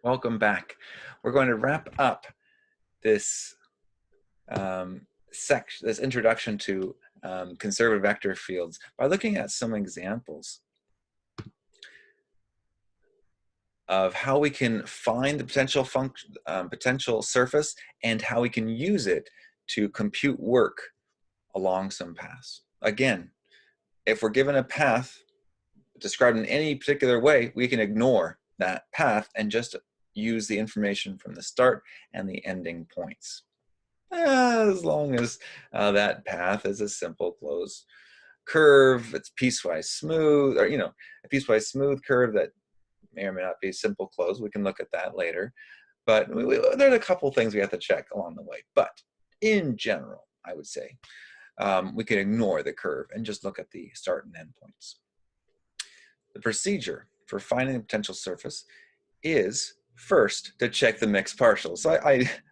Welcome back. We're going to wrap up this this introduction to conservative vector fields by looking at some examples of how we can find the potential surface and how we can use it to compute work along some paths. Again, if we're given a path described in any particular way, we can ignore that path and just use the information from the start and the ending points. As long as that path is a simple closed curve, it's piecewise smooth, or a piecewise smooth curve that may or may not be simple closed. We can look at that later. But there's a couple things we have to check along the way. But in general, I would say we can ignore the curve and just look at the start and end points. The procedure for finding the potential surface is first to check the mixed partials. So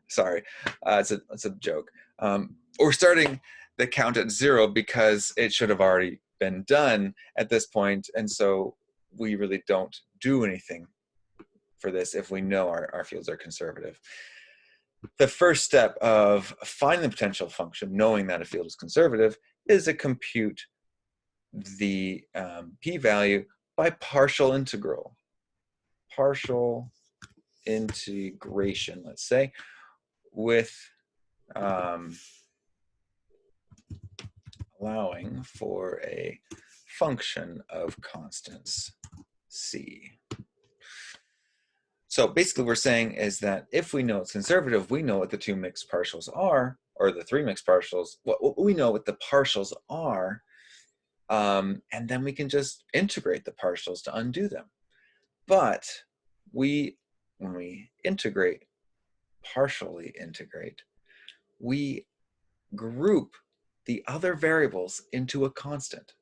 sorry, it's a joke. We're starting the count at 0 because it should have already been done at this point, and so we really don't do anything for this if we know our fields are conservative. The first step of finding the potential function, knowing that a field is conservative, is to compute the p-value by partial integral. Partial integration, let's say, with allowing for a function of constants c. So basically we're saying is that if we know it's conservative, we know what the two mixed partials are, or the three mixed partials, we know what the partials are, and then we can just integrate the partials to undo them. But when we partially integrate, we group the other variables into a constant.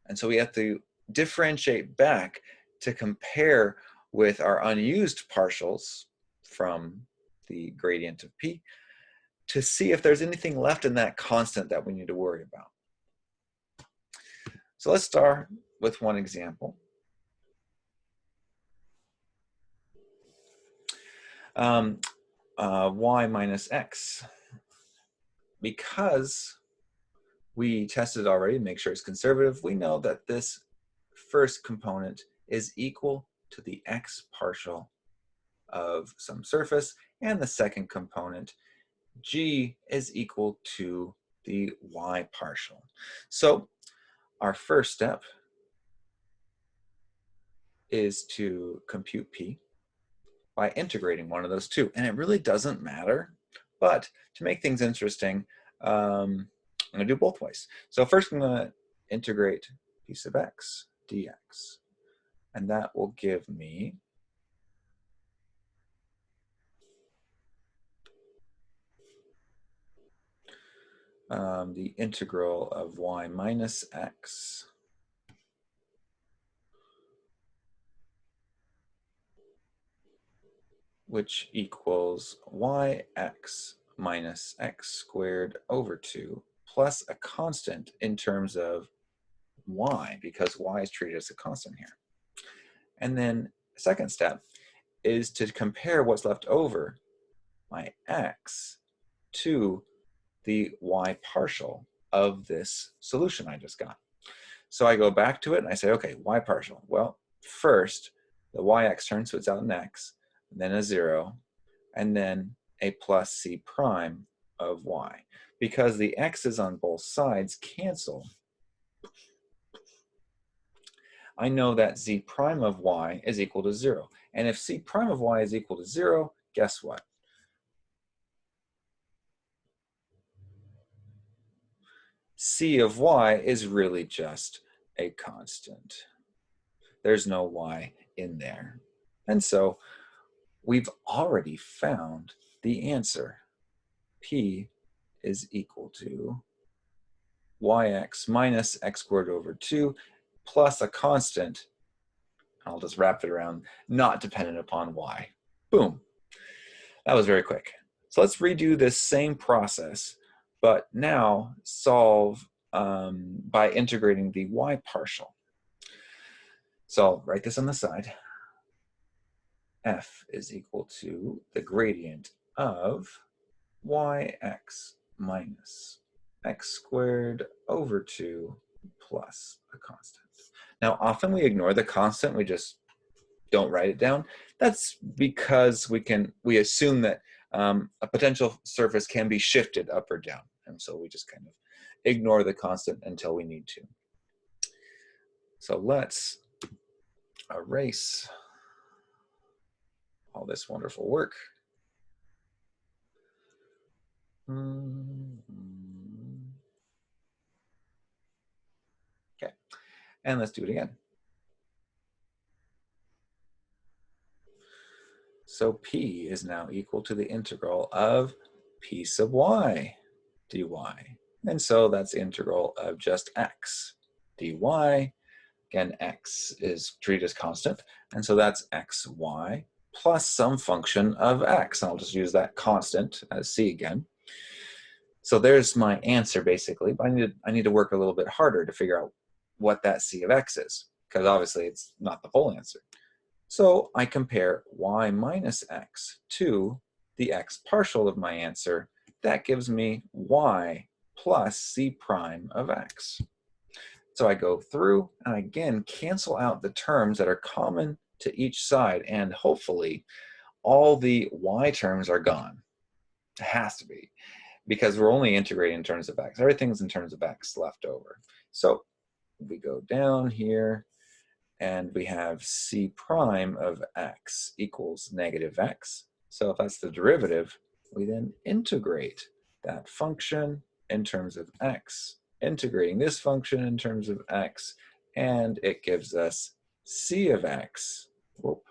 And so we have to differentiate back to compare with our unused partials from the gradient of p to see if there's anything left in that constant that we need to worry about. So let's start with one example. Y minus x. Because we tested already to make sure it's conservative, we know that this first component is equal to the x partial of some surface, and the second component, g, is equal to the y partial. So our first step is to compute p by integrating one of those two. And it really doesn't matter, but to make things interesting, I'm going to do both ways. So first I'm going to integrate p sub x dx. And that will give me the integral of y minus x which equals yx minus x squared over 2 plus a constant in terms of y, because y is treated as a constant here. And then the second step is to compare what's left over, my x, to the y partial of this solution I just got. So I go back to it and I say, okay, y partial. Well, first, the yx term splits out in x, and then a 0, and then a plus c prime of y. Because the x's on both sides cancel, I know that z prime of y is equal to 0. And if c prime of y is equal to 0, guess what? C of y is really just a constant. There's no y in there. And so we've already found the answer. P is equal to yx minus x squared over 2 plus a constant, I'll just wrap it around, not dependent upon y. Boom. That was very quick. So let's redo this same process, but now solve by integrating the y partial. So I'll write this on the side. f is equal to the gradient of yx minus x squared over 2 plus a constant. Now, often we ignore the constant, we just don't write it down. That's because we assume that a potential surface can be shifted up or down, and so we just kind of ignore the constant until we need to. So let's erase all this wonderful work. Okay, and let's do it again. So P is now equal to the integral of P sub y dy. And so that's the integral of just x dy. Again, x is treated as constant, and so that's xy plus some function of x. And I'll just use that constant as c again. So there's my answer, basically, but I need to work a little bit harder to figure out what that c of x is, because obviously it's not the full answer. So I compare y minus x to the x partial of my answer. That gives me y plus c prime of x. So I go through and again cancel out the terms that are common to each side, and hopefully all the y terms are gone. It has to be, because we're only integrating in terms of x. Everything's in terms of x left over. So we go down here and we have c prime of x equals negative x. So if that's the derivative, we then integrate that function in terms of x, integrating this function in terms of x, and it gives us c of x. Whoop.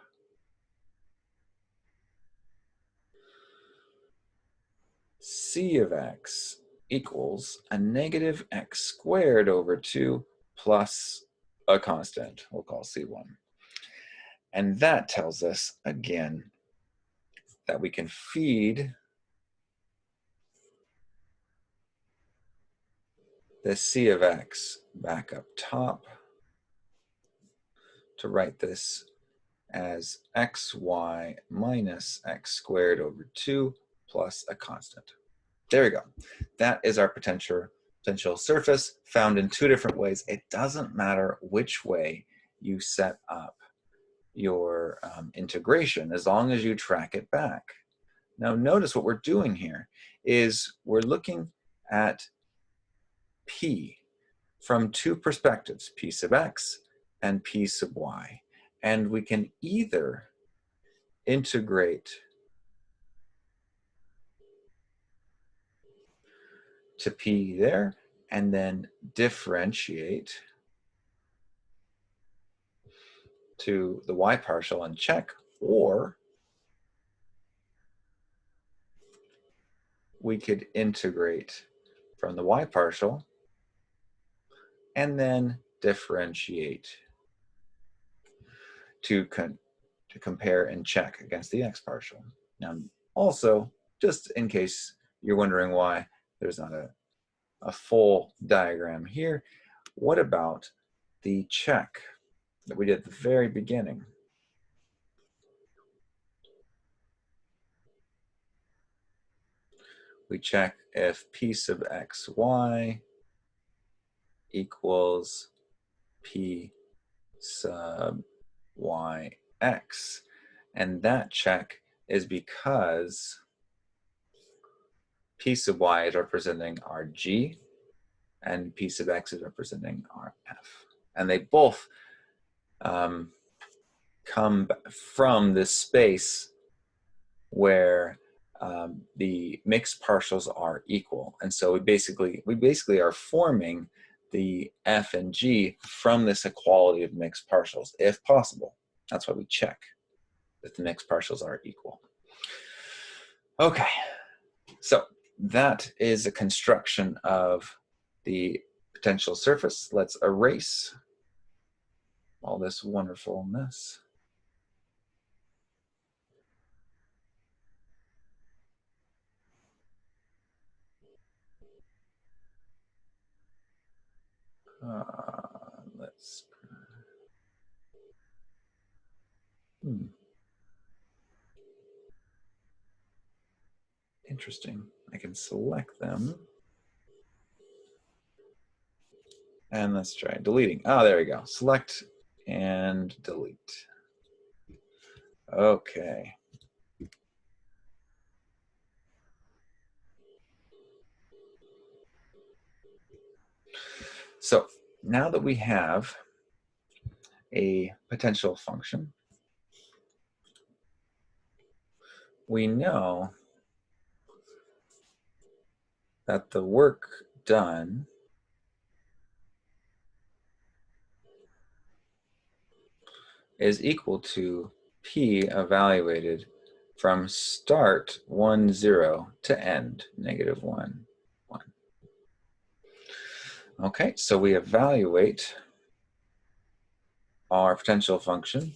C of x equals a negative x squared over 2 plus a constant, we'll call C1. And that tells us, again, that we can feed the c of x back up top to write this as xy minus x squared over 2 plus a constant. There we go. That is our potential surface found in two different ways. It doesn't matter which way you set up your integration as long as you track it back. Now notice what we're doing here is we're looking at P from two perspectives, P sub x and P sub y. And we can either integrate to P there and then differentiate to the y partial and check, or we could integrate from the y partial and then differentiate to compare and check against the x partial. Now, also, just in case you're wondering why there's not a full diagram here, what about the check that we did at the very beginning? We check if P sub xy equals P sub yx. And that check is because P sub y is representing our g and P sub x is representing our f. And they both come from this space where the mixed partials are equal. And so we basically are forming the f and g from this equality of mixed partials, if possible. That's why we check that the mixed partials are equal. Okay, so that is a construction of the potential surface. Let's erase all this wonderfulness. Let's. Interesting. I can select them. And let's try deleting. Oh, there we go. Select and delete. Okay. So now that we have a potential function, we know that the work done is equal to P evaluated from start 1, 0 to end negative 1, 1. Okay, so we evaluate our potential function,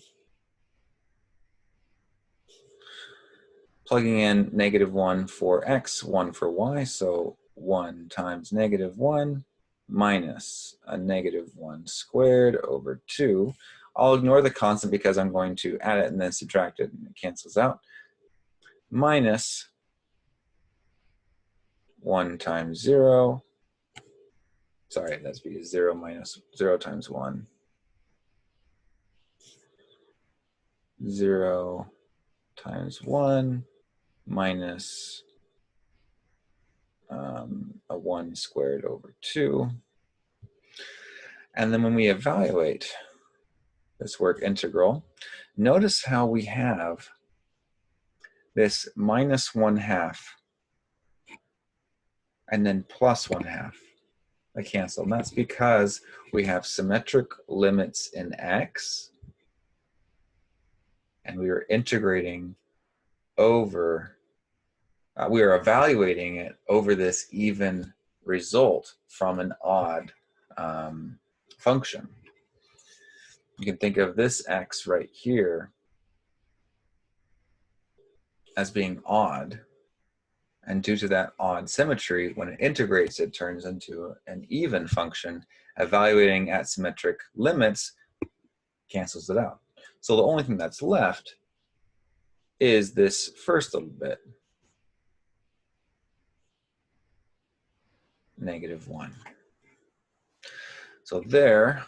plugging in negative 1 for x, 1 for y, so 1 times negative 1 minus a negative 1 squared over 2. I'll ignore the constant because I'm going to add it and then subtract it, and it cancels out. Minus 1 times 0. Sorry, that's because 0 minus 0 times 1. 0 times 1 minus a 1 squared over 2. And then when we evaluate this work integral, notice how we have this minus 1/2 and then plus 1/2. They cancel. And that's because we have symmetric limits in x, and we are integrating over, we are evaluating it over this even result from an odd function. You can think of this x right here as being odd, and due to that odd symmetry, when it integrates, it turns into an even function. Evaluating at symmetric limits cancels it out. So the only thing that's left is this first little bit, negative 1. So there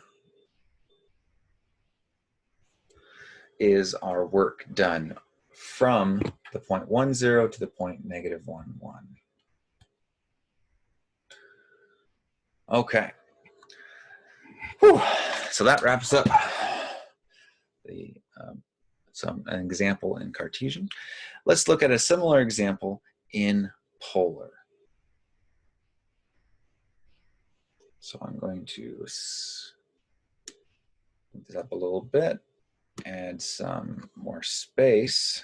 is our work done from the point 1, 0 to the point negative 1, 1. Okay. Whew. So that wraps up the an example in Cartesian. Let's look at a similar example in polar. So I'm going to move this up a little bit, add some more space,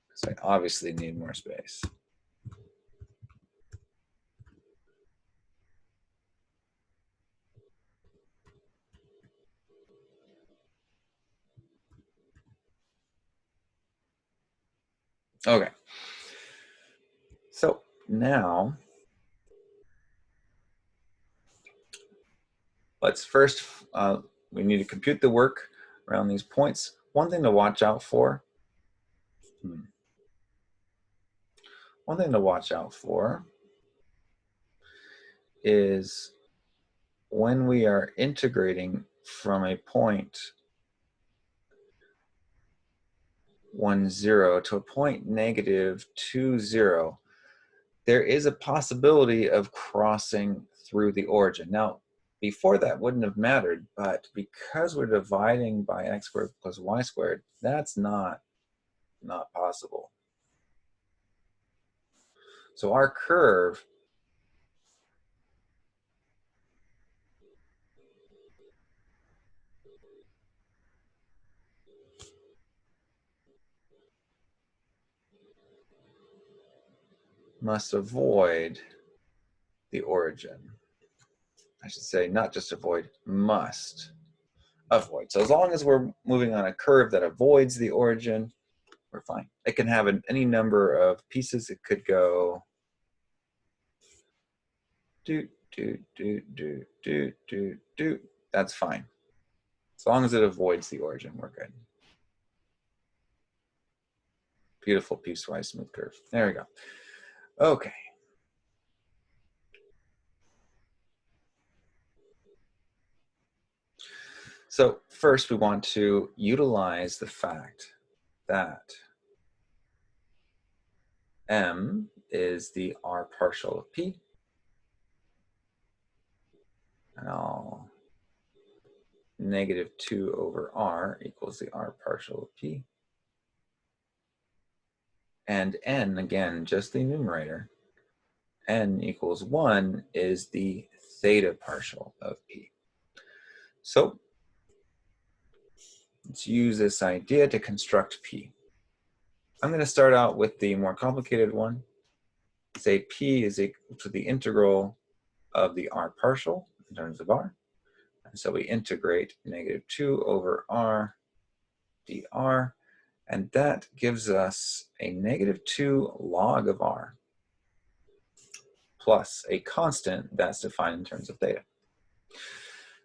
because I obviously need more space. Okay. So now let's first, we need to compute the work around these points. One thing to watch out for, is when we are integrating from a point 1, 0 to a point negative 2, 0, there is a possibility of crossing through the origin. Now, before that wouldn't have mattered, but because we're dividing by x squared plus y squared, that's not possible. So our curve must avoid the origin. I should say not just avoid, must avoid. So as long as we're moving on a curve that avoids the origin, we're fine. It can have any number of pieces. It could go do, do, do, do, do, do, do. That's fine. As long as it avoids the origin, we're good. Beautiful piecewise smooth curve. There we go. Okay. So first we want to utilize the fact that m is the r partial of p, and I'll -2 over r equals the r partial of p. And n, again, just the numerator, n equals 1 is the theta partial of p. So let's use this idea to construct p. I'm going to start out with the more complicated one. Say p is equal to the integral of the r partial in terms of r. And so we integrate -2 over r dr, and that gives us a -2 log of r plus a constant that's defined in terms of theta.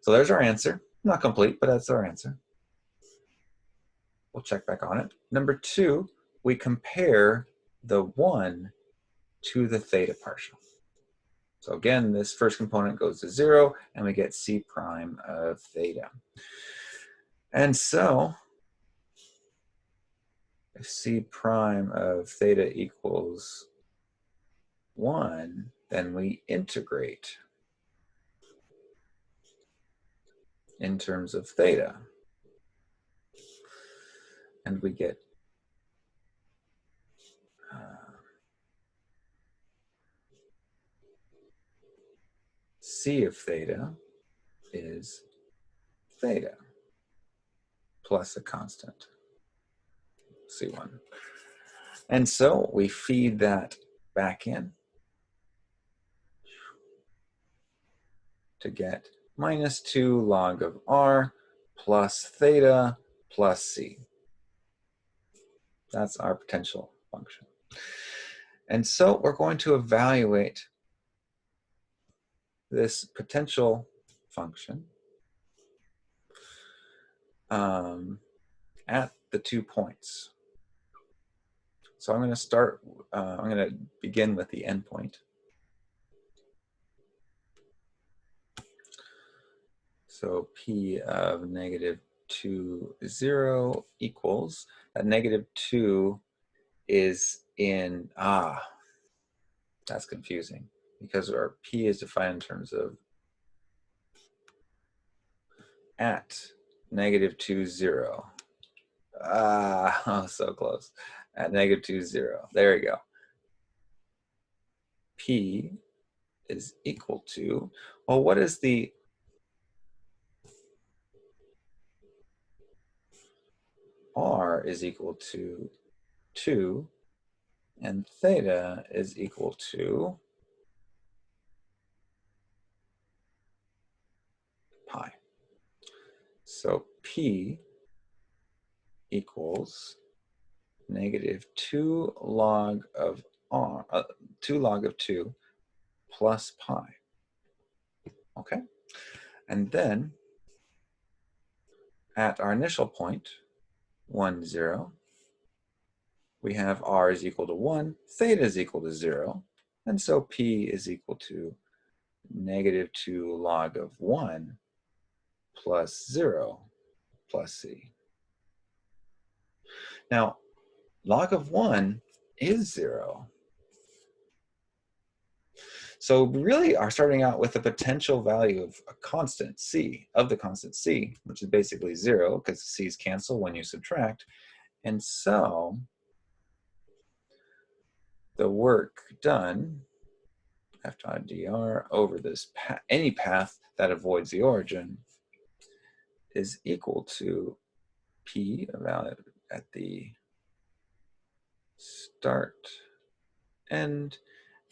So there's our answer. Not complete, but that's our answer. We'll check back on it. Number 2, we compare the 1 to the theta partial. So again, this first component goes to 0, and we get c prime of theta. And so if c prime of theta equals 1, then we integrate in terms of theta. And we get c of theta is theta plus a constant, c1. And so we feed that back in to get -2 log of r plus theta plus c. That's our potential function. And so we're going to evaluate this potential function at the 2 points. So I'm going to begin with the endpoint. So p of -2, 0 equals, that -2 is in, that's confusing because our p is defined in terms of at -2, 0. Oh, so close. At -2, 0. There we go. P is equal to, well, what is the r is equal to 2, and theta is equal to pi. So p equals -2 log of r, 2 log of 2 plus pi. Okay? And then at our initial point, 1, 0, we have r is equal to 1, theta is equal to 0, and so p is equal to -2 log of 1 plus 0 plus c. Now, log of 1 is 0. So we really are starting out with a potential value of a constant c, of the constant c, which is basically 0 because the c's cancel when you subtract. And so the work done, f dot dr over this any path that avoids the origin, is equal to p, evaluated at the start, end,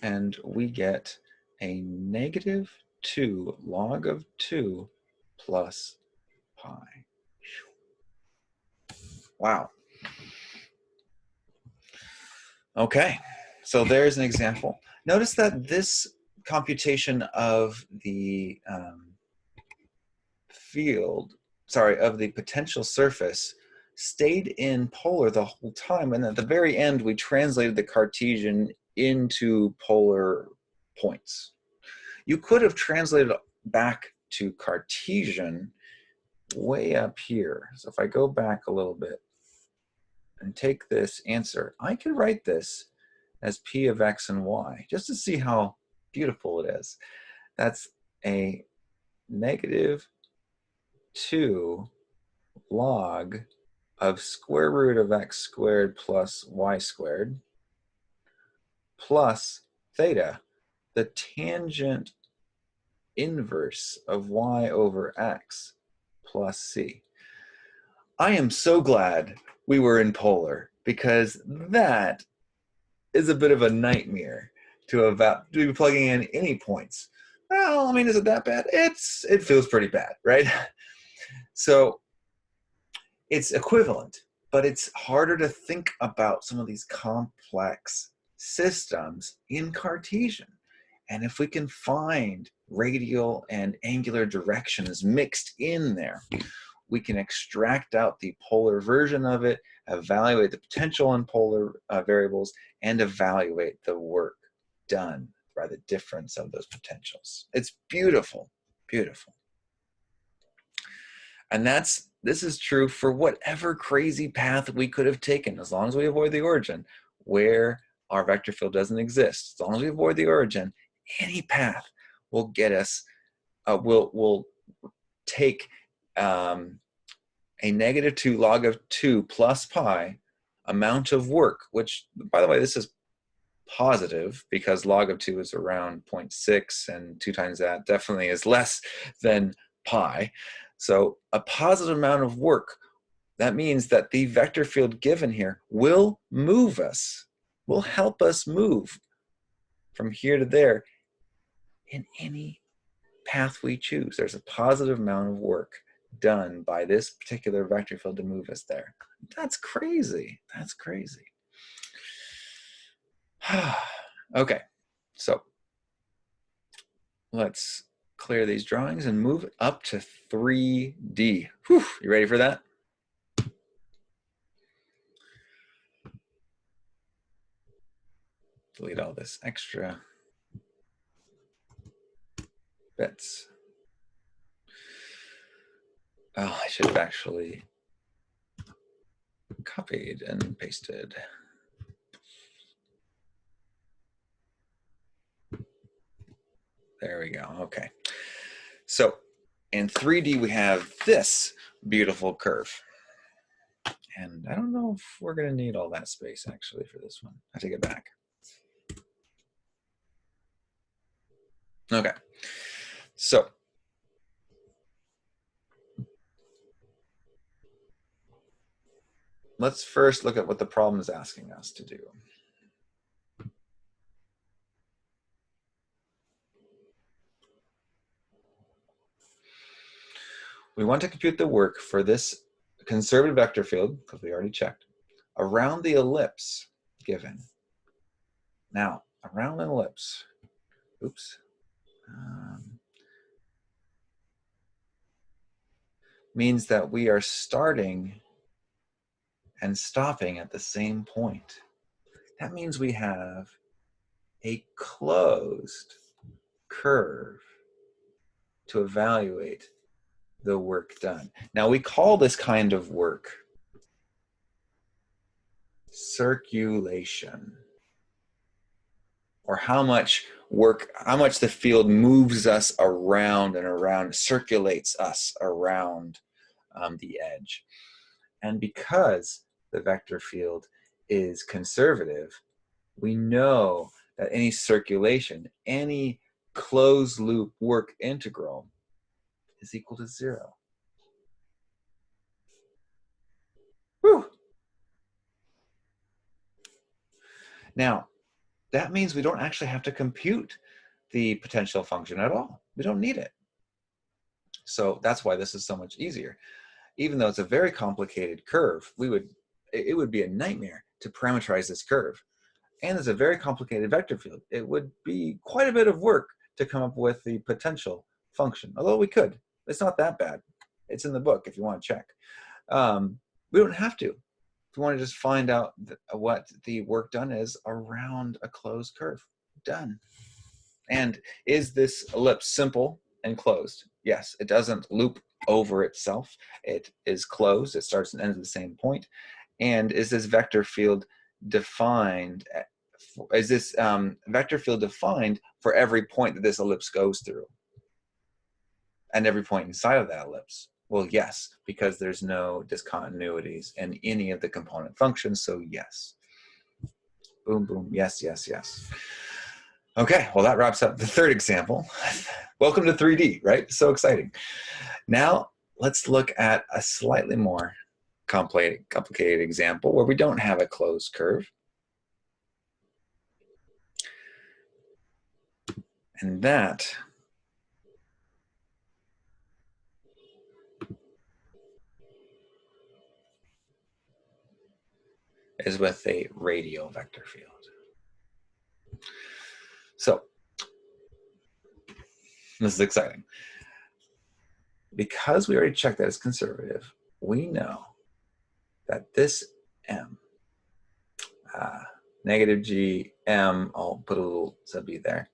and we get a -2 log of 2 plus pi. Wow. Okay, so there's an example. Notice that this computation of the of the potential surface stayed in polar the whole time, and at the very end we translated the Cartesian into polar points. You could have translated back to Cartesian way up here. So if I go back a little bit and take this answer, I could write this as p of x and y, just to see how beautiful it is. That's a negative 2 log of square root of x squared plus y squared plus theta, the tangent inverse of y over x plus c. I am so glad we were in polar, because that is a bit of a nightmare to be plugging in any points. Well, I mean, is it that bad? It feels pretty bad, right? So it's equivalent, but it's harder to think about some of these complex systems in Cartesian. And if we can find radial and angular directions mixed in there, we can extract out the polar version of it, evaluate the potential in polar variables, and evaluate the work done by the difference of those potentials. It's beautiful, beautiful. And this is true for whatever crazy path we could have taken, as long as we avoid the origin, where our vector field doesn't exist. As long as we avoid the origin, any path will get us, will take a negative 2 log of 2 plus pi amount of work, which, by the way, this is positive because log of 2 is around 0.6, and 2 times that definitely is less than pi. So a positive amount of work, that means that the vector field given here will move us, will help us move from here to there in any path we choose. There's a positive amount of work done by this particular vector field to move us there. That's crazy. That's crazy. Okay, so let's clear these drawings and move up to 3D. Whew, you ready for that? Delete all this extra bits. Oh, I should have actually copied and pasted. There we go. Okay. So in 3D, we have this beautiful curve. And I don't know if we're going to need all that space, actually, for this one. I take it back. Okay. So let's first look at what the problem is asking us to do. We want to compute the work for this conservative vector field, because we already checked, around the ellipse given. Now, around an ellipse, oops, means that we are starting and stopping at the same point. That means we have a closed curve to evaluate the work done. Now, we call this kind of work circulation, or how much work, how much the field moves us around and around, circulates us around the edge. And because the vector field is conservative, we know that any circulation, any closed loop work integral is equal to 0. Whew. Now, that means we don't actually have to compute the potential function at all. We don't need it. So that's why this is so much easier. Even though it's a very complicated curve, it would be a nightmare to parameterize this curve. And it's a very complicated vector field. It would be quite a bit of work to come up with the potential function, although we could. It's not that bad. It's in the book if you want to check. We don't have to. we want to just find out what the work done is around a closed curve. Done. And is this ellipse simple and closed? Yes, it doesn't loop over itself. It is closed. It starts and ends at the same point. And is this vector field defined? Is this vector field defined for every point that this ellipse goes through? And every point inside of that ellipse? Well, yes, because there's no discontinuities in any of the component functions, so yes. Boom, boom, yes, yes, yes. Okay, well that wraps up the third example. Welcome to 3D, right? So exciting. Now, let's look at a slightly more complicated example where we don't have a closed curve. And that is with a radial vector field. So, this is exciting. Because we already checked that it's conservative, we know that this m, negative g m, I'll put a little sub e there,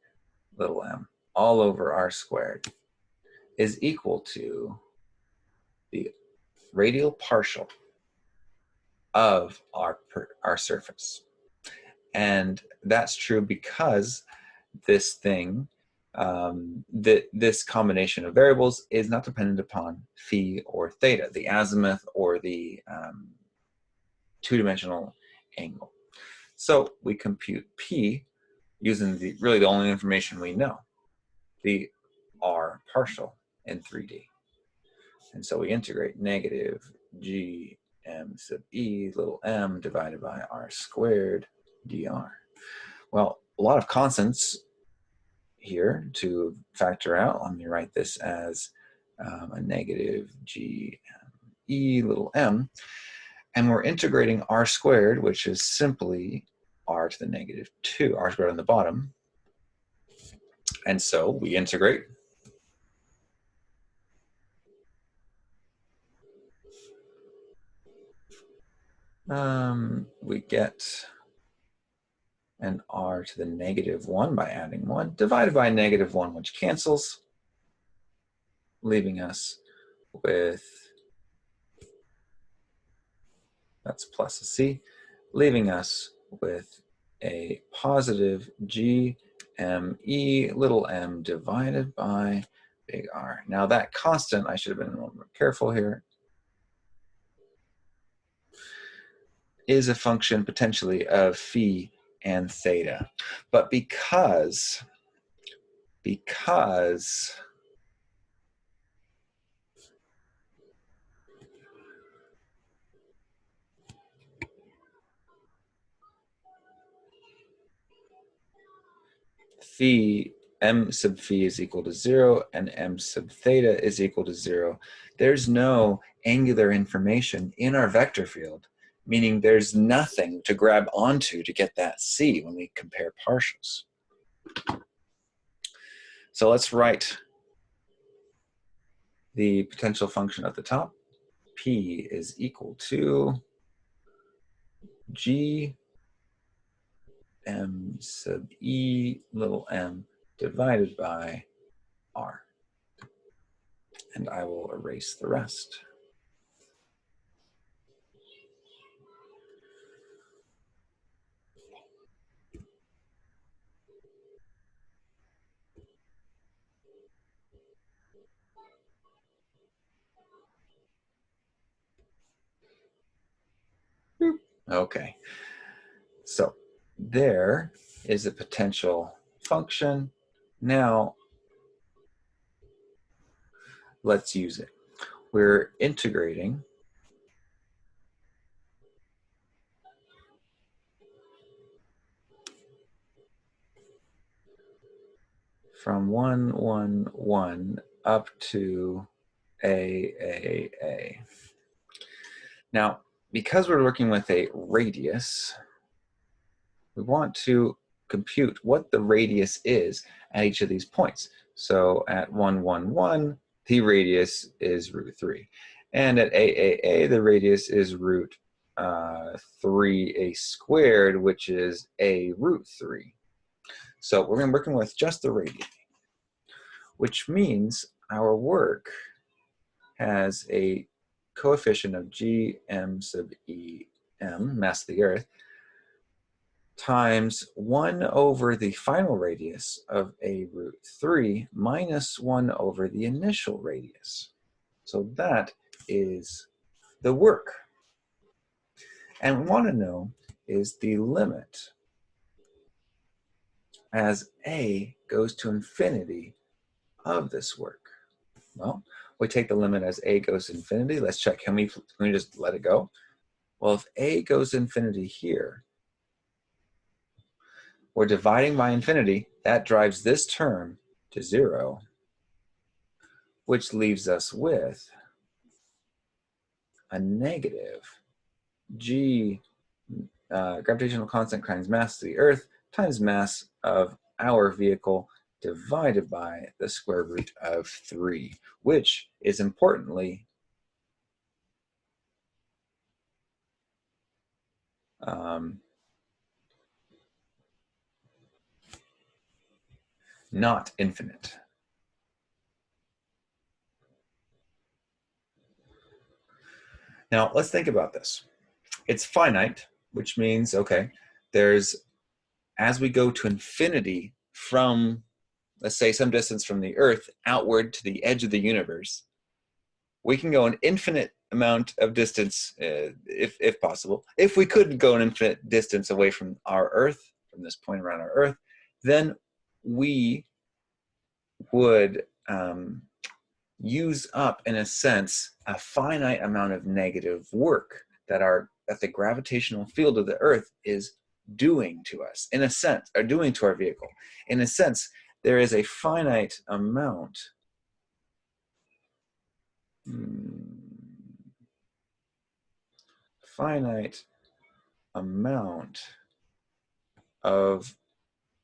little m, all over r squared is equal to the radial partial of our surface. And that's true because this thing, this combination of variables is not dependent upon phi or theta, the azimuth or the two-dimensional angle. So we compute p using really the only information we know, the r partial in 3D. And so we integrate negative g m sub e little m divided by r squared dr. Well, a lot of constants here to factor out. Let me write this as a negative g m e little m. And we're integrating r squared, which is simply r to the negative 2, r squared on the bottom. And so we integrate. We get an r to the negative 1 by adding 1, divided by negative 1, which cancels, leaving us with, that's plus a c, leaving us with a positive g m e little m divided by big R. Now that constant, I should have been a little more careful here, is a function potentially of phi and theta. But because phi, m sub phi is equal to 0 and m sub theta is equal to 0, there's no angular information in our vector field, meaning there's nothing to grab onto to get that c when we compare partials. So let's write the potential function at the top. P is equal to g m sub e little m divided by r. And I will erase the rest. Okay, so there is a potential function. Now let's use it. We're integrating from 1, 1, 1 up to a. Now, because we're working with a radius, we want to compute what the radius is at each of these points. So at 1, 1, 1, the radius is root 3. And at a, the radius is root 3a squared, which is a root 3. So we're going to be working with just the radii, which means our work has a coefficient of gm sub em, mass of the Earth, times 1 over the final radius of a root 3 minus 1 over the initial radius. So that is the work. And we want to know is the limit as a goes to infinity of this work. Well, we take the limit as a goes to infinity. Let's check. Can we just let it go? Well, if a goes to infinity here, we're dividing by infinity. That drives this term to 0, which leaves us with a negative g gravitational constant times mass of the Earth times mass of our vehicle divided by the square root of 3, which is importantly not infinite. Now, let's think about this. It's finite, which means, okay, as we go to infinity from, let's say, some distance from the Earth outward to the edge of the universe, we can go an infinite amount of distance, if possible. If we could go an infinite distance away from our Earth, from this point around our Earth, then we would use up, in a sense, a finite amount of negative work that the gravitational field of the Earth is doing to us, in a sense, or doing to our vehicle. In a sense, there is a finite amount of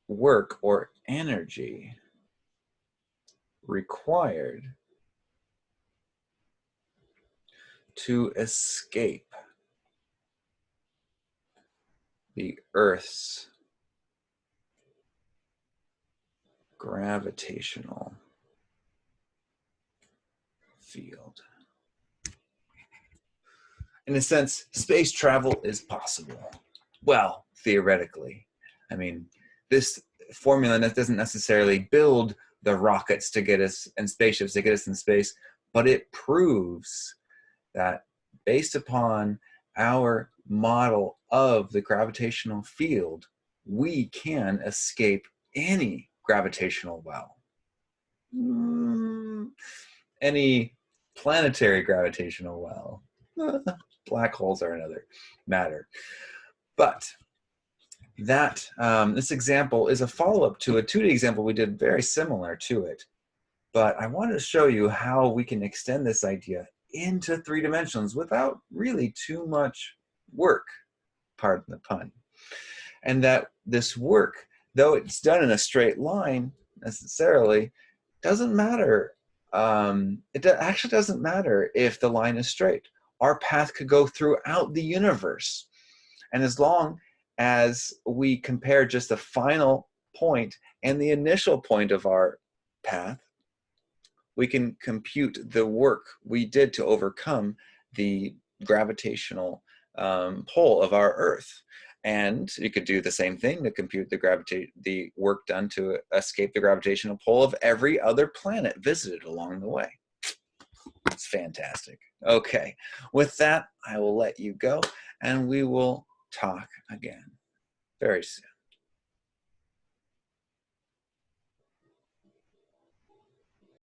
work or energy required to escape the Earth's gravitational field. In a sense, space travel is possible. Well, theoretically. I mean, this formula doesn't necessarily build the rockets to get us, and spaceships to get us in space, but it proves that based upon our model of the gravitational field, we can escape any gravitational well. Any planetary gravitational well. Black holes are another matter. But that this example is a follow-up to a 2D example we did very similar to it. But I wanted to show you how we can extend this idea into 3 dimensions without really too much work, pardon the pun. And that this work, though it's done in a straight line necessarily, doesn't matter. It actually doesn't matter if the line is straight. Our path could go throughout the universe. And as long as we compare just the final point and the initial point of our path, we can compute the work we did to overcome the gravitational pull of our Earth. And you could do the same thing to compute the work done to escape the gravitational pull of every other planet visited along the way. It's fantastic. Okay, with that, I will let you go, and we will talk again very soon.